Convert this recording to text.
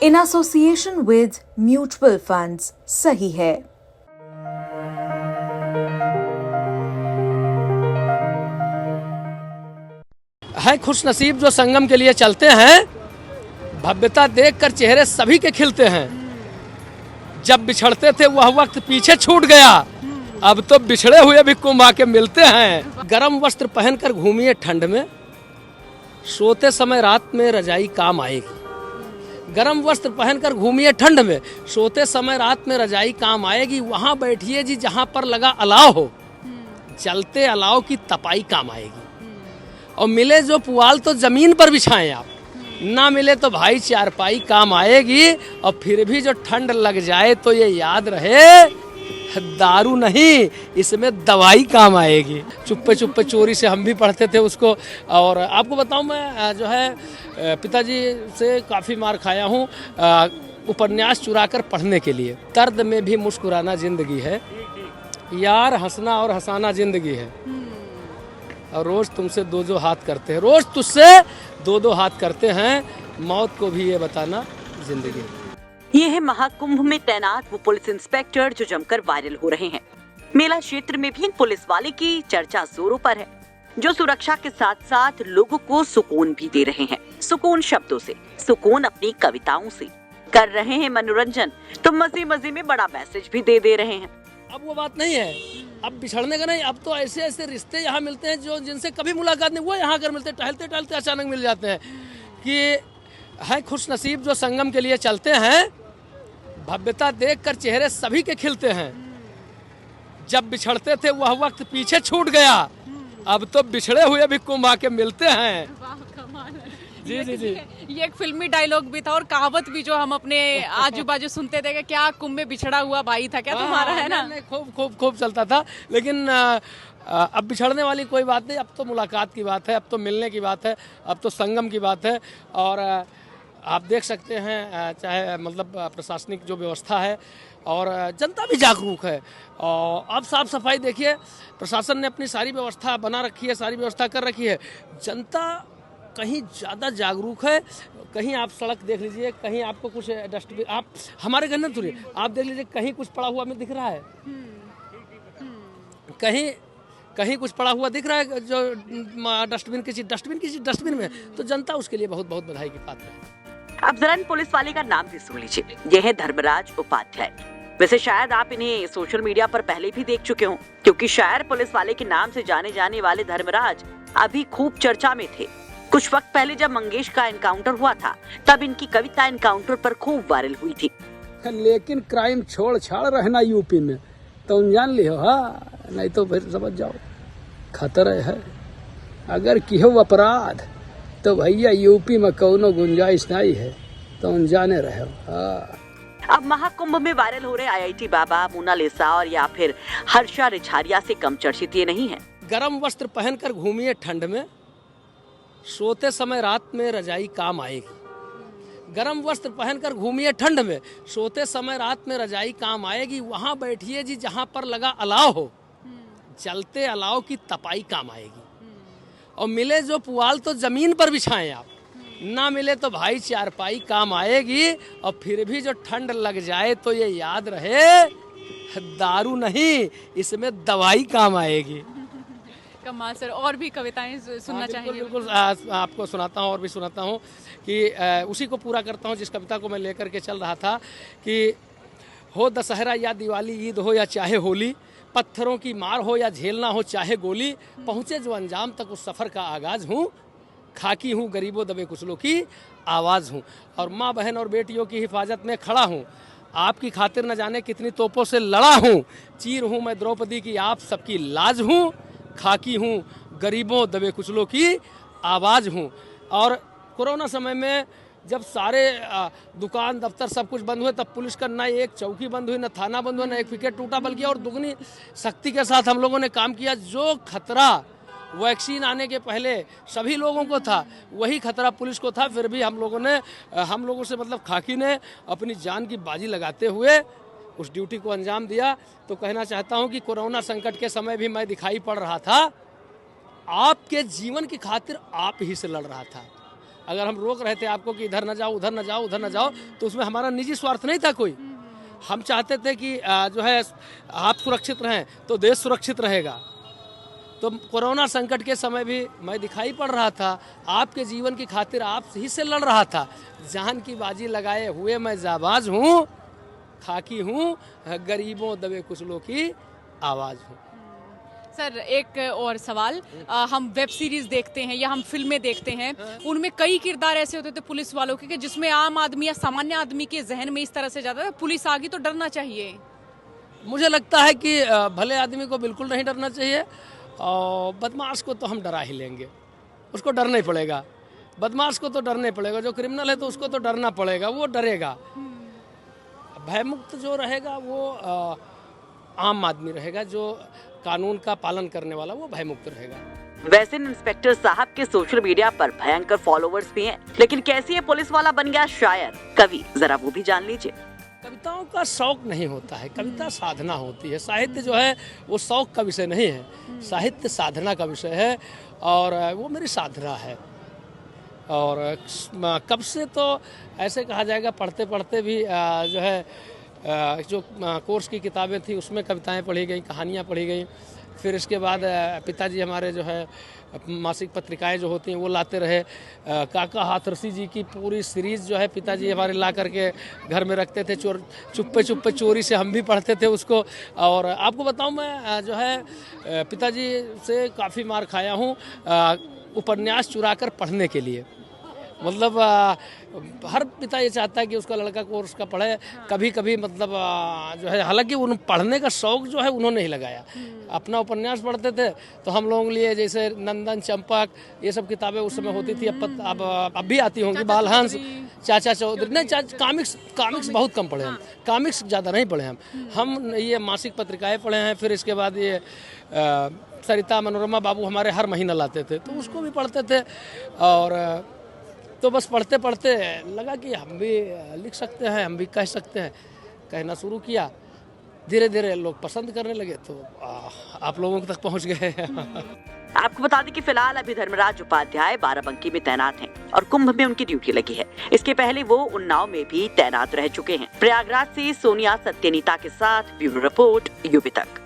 in association with mutual funds. सही है। है खुश नसीब जो संगम के लिए चलते हैं, भव्यता देखकर चेहरे सभी के खिलते हैं। जब बिछड़ते थे वह वक्त पीछे छूट गया, अब तो बिछड़े हुए भी कुंभ आके मिलते हैं। गर्म वस्त्र पहनकर घूमिए ठंड में, सोते समय रात में रजाई काम आएगी। गर्म वस्त्र पहनकर घूमिए ठंड में, सोते समय रात में रजाई काम आएगी। वहाँ बैठिए जी जहाँ पर लगा अलाव हो, जलते अलाव की तपाई काम आएगी। और मिले जो पुआल तो जमीन पर बिछाएं आप, ना मिले तो भाई चारपाई काम आएगी। और फिर भी जो ठंड लग जाए तो ये याद रहे, दारू नहीं इसमें दवाई काम आएगी। चुप्पे चुप्पे चोरी से हम भी पढ़ते थे उसको। और आपको बताऊं, मैं जो है पिताजी से काफ़ी मार खाया हूँ उपन्यास चुरा कर पढ़ने के लिए। दर्द में भी मुस्कुराना जिंदगी है, यार हंसना और हंसाना जिंदगी है। और रोज़ तुमसे दो दो हाथ करते हैं, रोज़ तुझसे दो दो हाथ करते हैं, मौत को भी ये बताना जिंदगी है। ये है महाकुंभ में तैनात वो पुलिस इंस्पेक्टर जो जमकर वायरल हो रहे हैं। मेला क्षेत्र में भी इन पुलिस वाले की चर्चा जोरों पर है, जो सुरक्षा के साथ साथ लोगों को सुकून भी दे रहे हैं। सुकून शब्दों से, सुकून अपनी कविताओं से कर रहे हैं मनोरंजन, तो मजे मजे में बड़ा मैसेज भी दे रहे हैं। अब वो बात नहीं है, अब बिछड़ने का नहीं, अब तो ऐसे ऐसे रिश्ते यहाँ मिलते हैं जो जिनसे कभी मुलाकात नहीं, वो यहाँ कर मिलते हैं, टहलते टहलते अचानक मिल जाते हैं। कि है खुश नसीब जो संगम के लिए चलते हैं, भव्यता देखकर चेहरे सभी के खिलते हैं। जब बिछड़ते थे वह वक्त पीछे छूट गया, अब तो बिछड़े हुए भी कुंभ आके मिलते हैं। जी जी जी, ये एक फिल्मी डायलॉग भी था और कहावत भी जो हम अपने आजू बाजू सुनते थे कि क्या कुंभ में बिछड़ा हुआ भाई था, क्या तुम्हारा है ना। खूब खूब खूब चलता था। लेकिन अब बिछड़ने वाली कोई बात नहीं, अब तो मुलाकात की बात है, अब तो मिलने की बात है, अब तो संगम की बात है। और आप देख सकते हैं चाहे मतलब प्रशासनिक जो व्यवस्था है और जनता भी जागरूक है। और अब साफ सफाई देखिए, प्रशासन ने अपनी सारी व्यवस्था बना रखी है, सारी व्यवस्था कर रखी है। जनता कहीं ज़्यादा जागरूक है। कहीं आप सड़क देख लीजिए, कहीं आपको कुछ डस्टबिन, आप हमारे घर में थोड़ी आप देख लीजिए, कहीं कुछ पड़ा हुआ में दिख रहा है, कहीं कहीं कुछ पड़ा हुआ दिख रहा है जो डस्टबिन में, तो जनता उसके लिए बहुत बहुत बधाई की पात्र है। अब जरा इन पुलिस वाले का नाम भी सुन लीजिए, ये है धर्मराज उपाध्याय। वैसे शायद आप इन्हें सोशल मीडिया पर पहले भी देख चुके हों, क्योंकि शायर पुलिस वाले के नाम से जाने जाने वाले धर्मराज अभी खूब चर्चा में थे। कुछ वक्त पहले जब मंगेश का एनकाउंटर हुआ था, तब इनकी कविता एनकाउंटर पर खूब वायरल हुई थी। लेकिन क्राइम छोड़ छाड़ रहना यूपी में तो जान लियो, हाँ, नहीं तो फिर समझ जाओ खतरा है। अगर किहो अपराध तो भैया यूपी में कौनो गुंजाइश नहीं है, तो अनजाने रहो। अब महाकुंभ में वायरल हो रहे IIT बाबा, मोनालिसा और या फिर हर्षा रिछारिया से कम चर्चित ये नहीं है। गर्म वस्त्र पहनकर घूमिए ठंड में, सोते समय रात में रजाई काम आएगी। गर्म वस्त्र पहनकर घूमिए ठंड में, सोते समय रात में रजाई काम आएगी। वहाँ बैठिए जी जहाँ पर लगा अलाव हो, जलते अलाव की तपाई काम आएगी। और मिले जो पुआल तो जमीन पर बिछाएं आप, ना मिले तो भाई चारपाई काम आएगी। और फिर भी जो ठंड लग जाए तो ये याद रहे, दारू नहीं इसमें दवाई काम आएगी। कमाल सर, और भी कविताएं सुनना चाहेंगे? बिल्कुल आपको सुनाता हूँ और भी सुनाता हूँ कि उसी को पूरा करता हूँ जिस कविता को मैं लेकर के चल रहा था। कि हो दशहरा या दिवाली, ईद हो या चाहे होली, पत्थरों की मार हो या झेलना हो चाहे गोली, पहुँचे जो अंजाम तक उस सफ़र का आगाज़ हूँ। खाकी हूँ गरीबों दबे कुचलों की आवाज़ हूँ, और माँ बहन और बेटियों की हिफाजत में खड़ा हूँ। आपकी खातिर न जाने कितनी तोपों से लड़ा हूँ। चीर हूँ मैं द्रौपदी की, आप सबकी लाज हूँ। खाकी हूँ गरीबों दबे कुचलों की आवाज़ हूँ। और कोरोना समय में जब सारे दुकान दफ्तर सब कुछ बंद हुए, तब पुलिस का ना एक चौकी बंद हुई, ना थाना बंद हुआ, ना एक विकेट टूटा, बल्कि और दुगनी सख्ती के साथ हम लोगों ने काम किया। जो खतरा वैक्सीन आने के पहले सभी लोगों को था, वही खतरा पुलिस को था। फिर भी हम लोगों से मतलब खाकी ने अपनी जान की बाजी लगाते हुए उस ड्यूटी को अंजाम दिया। तो कहना चाहता हूं कि कोरोना संकट के समय भी मैं दिखाई पड़ रहा था, आपके जीवन की खातिर आप ही से लड़ रहा था। अगर हम रोक रहे थे आपको कि इधर न जाओ, उधर न जाओ, उधर न जाओ, तो उसमें हमारा निजी स्वार्थ नहीं था कोई। हम चाहते थे कि जो है आप सुरक्षित रहें तो देश सुरक्षित रहेगा। तो कोरोना संकट के समय भी मैं दिखाई पड़ रहा था, आपके जीवन की खातिर आप ही से लड़ रहा था। जान की बाजी लगाए हुए मैं जाबाज हूँ, खाकी हूँ, गरीबों दबे कुचलों की आवाज़ हूँ। सर एक और सवाल, हम वेब सीरीज देखते हैं या हम फिल्में देखते हैं, उनमें कई किरदार ऐसे होते थे पुलिस वालों के कि जिसमें आम आदमी या सामान्य आदमी के जहन में इस तरह से जाता है पुलिस आ गई तो डरना चाहिए। मुझे लगता है कि भले आदमी को बिल्कुल नहीं डरना चाहिए, और बदमाश को तो हम डरा ही लेंगे, उसको डरना ही पड़ेगा। बदमाश को तो डरना ही पड़ेगा, जो क्रिमिनल है तो उसको तो डरना पड़ेगा, वो डरेगा। भयमुक्त जो रहेगा वो आम आदमी रहेगा, जो कानून का पालन करने वाला वो भयमुक्त रहेगा। वैसे इंस्पेक्टर साहब के सोशल मीडिया पर भयंकर फॉलोवर्स भी हैं, लेकिन कैसे ये पुलिस वाला बन गया शायर कवि, जरा वो भी जान लीजिए। कविताओं का शौक नहीं होता है, कविता साधना होती है। साहित्य जो है वो शौक का विषय नहीं है, साहित्य साधना का विषय है, और वो मेरी साधना है। और कब से तो ऐसे कहा जाएगा, पढ़ते पढ़ते भी जो है जो कोर्स की किताबें थी उसमें कविताएं पढ़ी गई, कहानियाँ पढ़ी गई। फिर इसके बाद पिताजी हमारे जो है मासिक पत्रिकाएं जो होती हैं वो लाते रहे। काका हाथरसी जी की पूरी सीरीज़ जो है पिताजी हमारे ला करके घर में रखते थे, चुप्पे चुप्पे चोरी से हम भी पढ़ते थे उसको। और आपको बताऊं, मैं जो है पिताजी से काफ़ी मार खाया हूँ उपन्यास चुरा कर पढ़ने के लिए। मतलब हर पिता ये चाहता है कि उसका लड़का कोर्स का पढ़े। कभी कभी मतलब जो है, हालांकि उन पढ़ने का शौक जो है उन्होंने ही लगाया। अपना उपन्यास पढ़ते थे तो हम लोगों के लिए जैसे नंदन, चंपक, ये सब किताबें उस समय होती थी। अब भी आती होंगी, बालहंस, चाचा चौधरी। नहीं, कामिक्स बहुत कम पढ़े हम, कामिक्स ज़्यादा नहीं पढ़े हम ये मासिक पत्रिकाएँ पढ़े हैं। फिर इसके बाद ये सरिता, मनोरमा बाबू हमारे हर महीना लाते थे तो उसको भी पढ़ते थे। और तो बस पढ़ते पढ़ते लगा कि हम भी लिख सकते हैं, हम भी कह सकते हैं। कहना शुरू किया, धीरे धीरे लोग पसंद करने लगे, तो आप लोगों तक पहुंच गए। आपको बता दें कि फिलहाल अभी धर्मराज उपाध्याय बाराबंकी में तैनात हैं और कुंभ में उनकी ड्यूटी लगी है। इसके पहले वो उन्नाव में भी तैनात रह चुके हैं। प्रयागराज से सोनिया सत्यनीता के साथ ब्यूरो रिपोर्ट, यूपी तक।